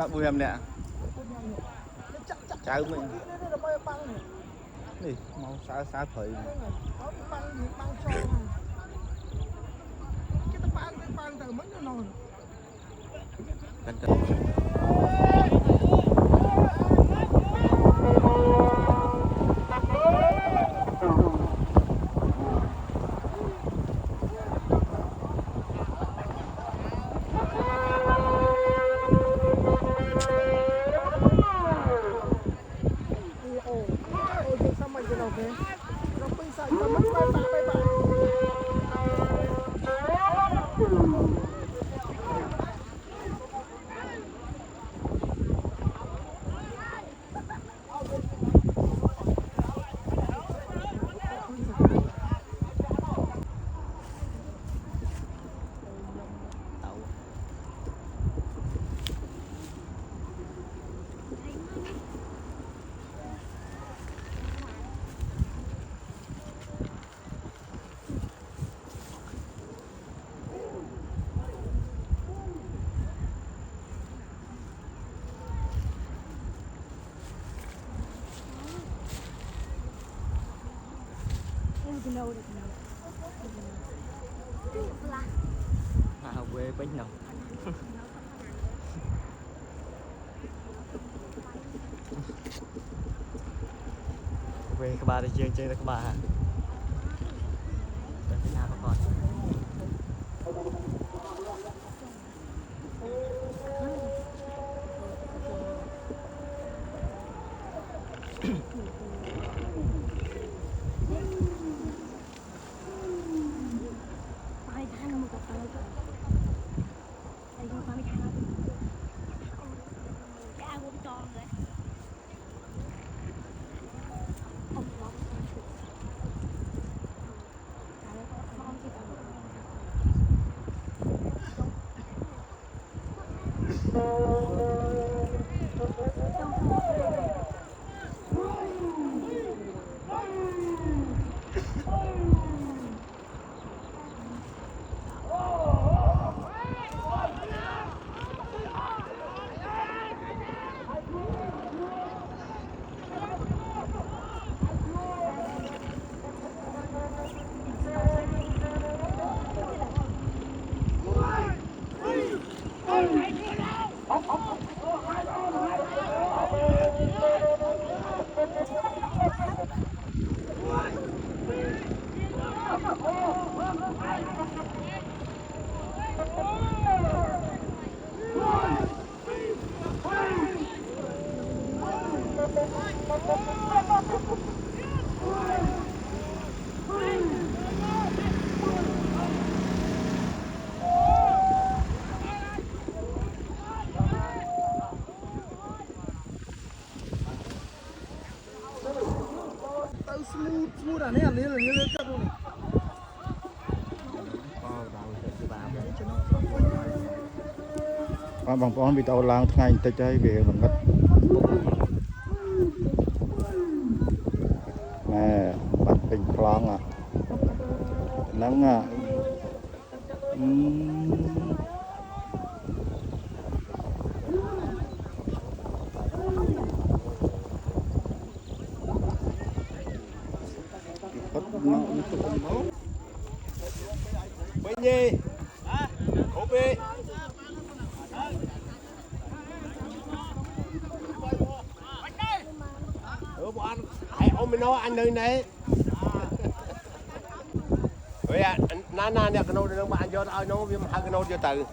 bạn bùi em nè cháu mình đi mau xa xa thủy quê bánh nồng quê các bà đi chơi các bà hả cái nào các con smooth này là lên chất luôn này. Bằng con bị tàu lang ngày tới chơi về làm ngất nè bắt bình phong à nắng à Bên gì? Ok. Bộ anh, hãy ôm mình nói anh nơi này. Vậy à, na nè cái nồi nó mà anh cho tao nó viêm hai cái nồi cho từ.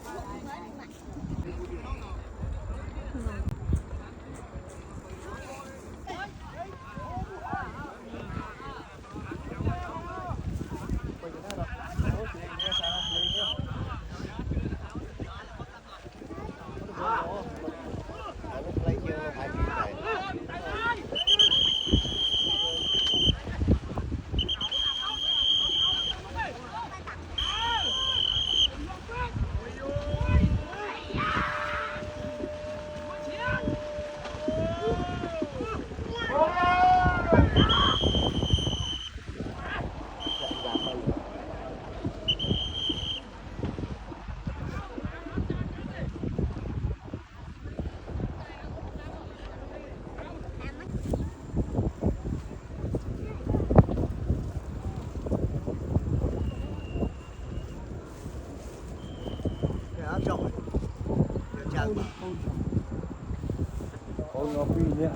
nè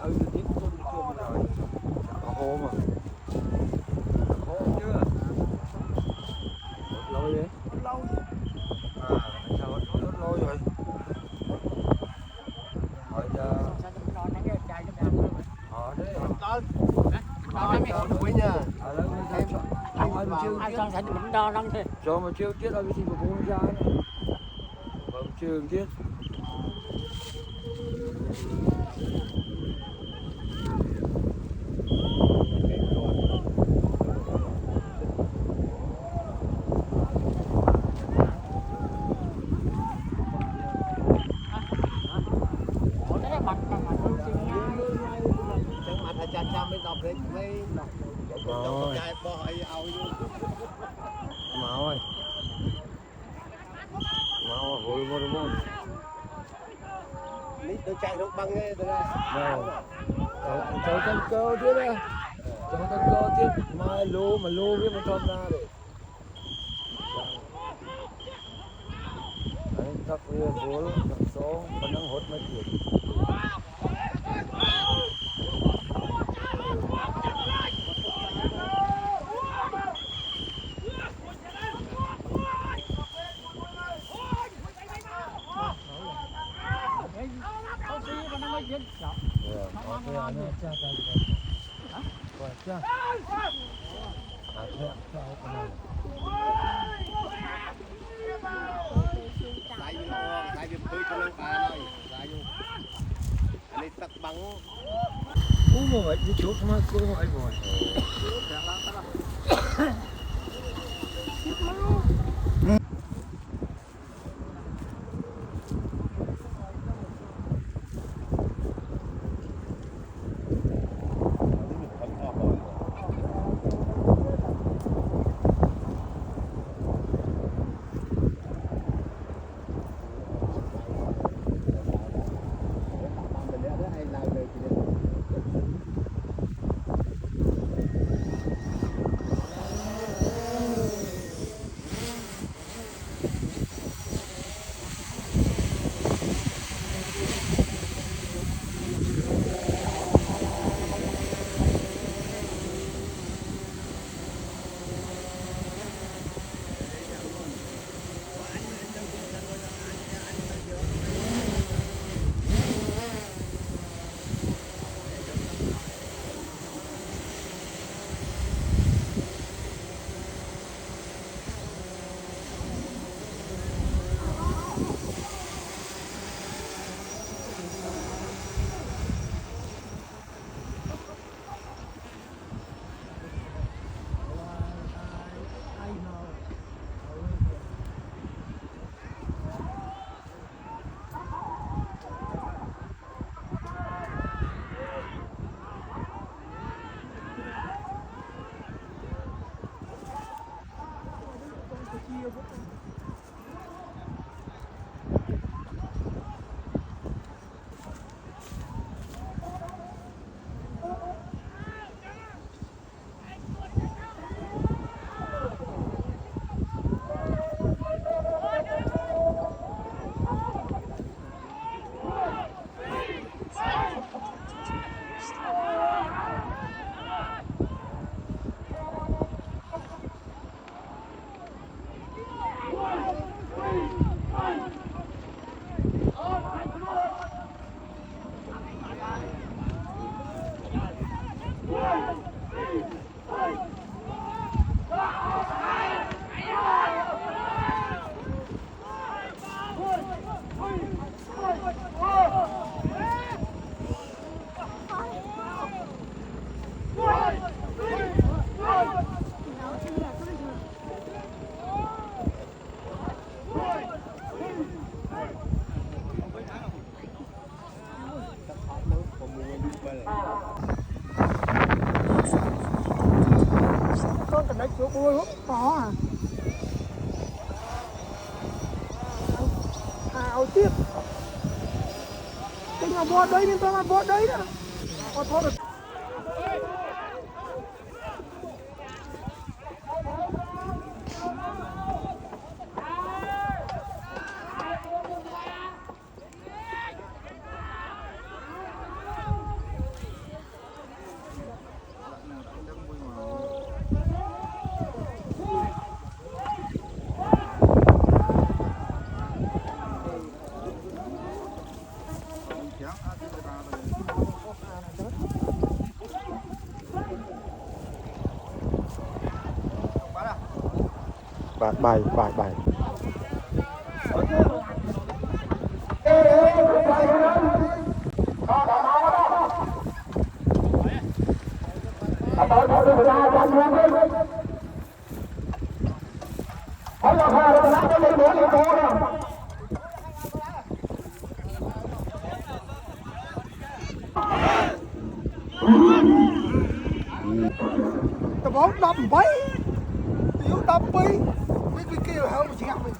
ở dưới tiếp tôi chưa mà rồi có hố mà hố chưa lâu vậy lâu à sao nó lâu rồi hỏi họ đấy quý nha cho mà chưa tiết ở cái gì mà bố ra vâng chưa tiết mới đọc đấy mấy đọc trai bỏ ấy ao máu ơi máu hồi một môn nít tôi chạy lúc băng ấy tôi cháu chân cơ tiếp đây cháu chân cơ tiếp mà lô biết mà cho ra để đấy các bố các số còn đang hốt mấy chuyện lại việc tôi cho nó bà này lại vô anh ấy tắt bắn mà vậy đi chỗ mà cô hỏi rồi con cái đấy chỗ bôi hút có ao tiếp cái mà bò đấy nên tao mà bò đấy đó có thôi được Phạt bài. Tập bóng đập bấy yếu đập bấy cái kia là hơn một chị gặp mình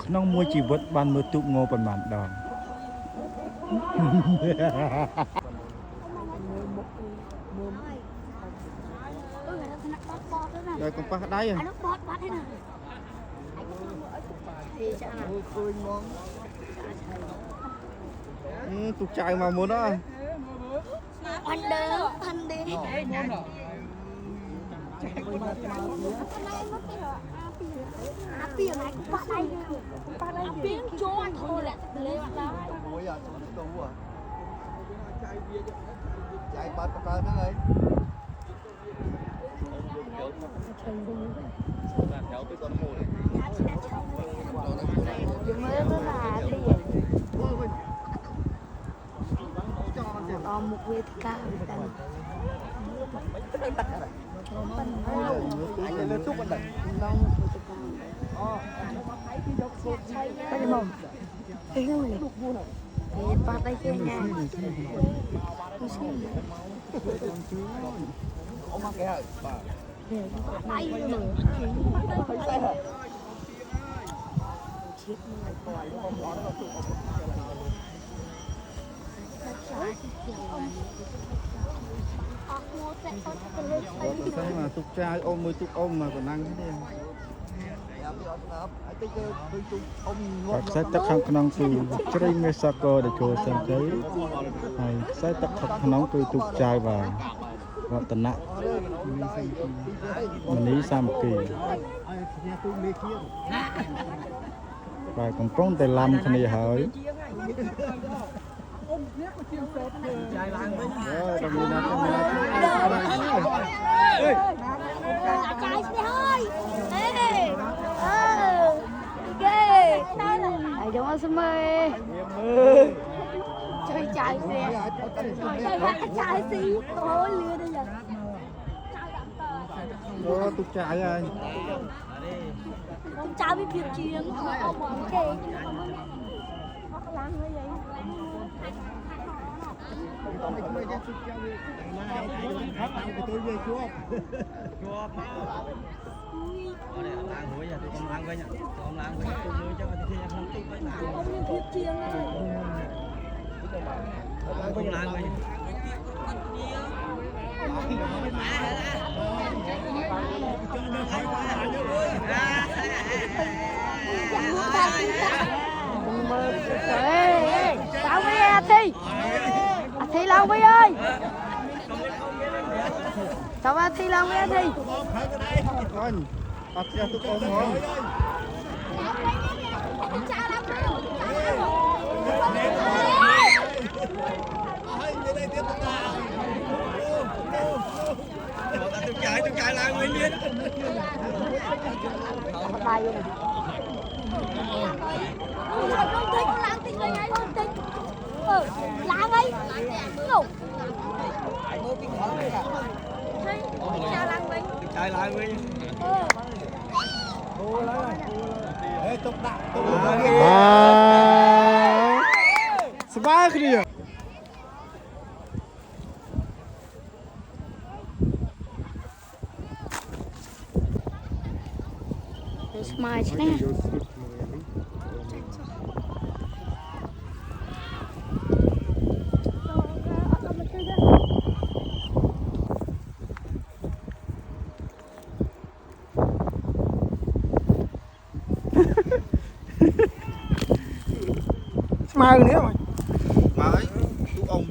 Nông mua chỉ vật ban mưa tụ ngô phần màn đòn. Đây con bắt đáy à? Tục chạy mà muốn đó. Anh đi. Này cũng bắt đây. Biến cho anh thôi là lên mặt đó. Chạy bắt cờ nữa ấy. Kéo tới con hồ này. Dừng mới đó là đi một vết cao Anh lên túc anh này. cái gì mồm cái này thì bắt đây chơi nha Ông mang cái hả? tay nữa Tôi thấy mà tục trai ôm mới tục ôm mà còn năng thế đi. Các sai tắc khăn nông từ chơi Mexico để chơi xem thấy hay sai tắc khăn nông từ tục trai và tận nặng mình ý xa một kỳ và còn trốn để làm cái này hỏi chạy xe hơi ghê ai giống anh Sâm ơi chơi chạy xe chạy xí ôi lừa đây giờ tục trai ai ông cháu bị việc chuyện ông bảo kệ tao với Thi Long với ơi tao với Thi Long với Thi con bắt ra tụi con ngon Tôi chạy là nguyên nhiên. Bài luôn này. Con thích con lãng tinh này con thích. Lãng ấy. Không. Chào lãng mình. Chạy lại với. Ê, tục đạo, tục Spaគ្នា ស្មើឆ្នេះស្មើគ្នាមក មកអីទូអ៊ំ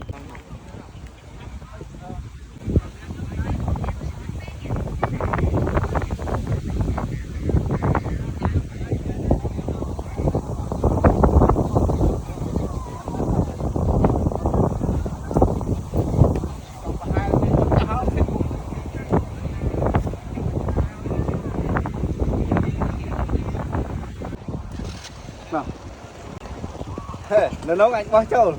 Nè, nó anh bó trâu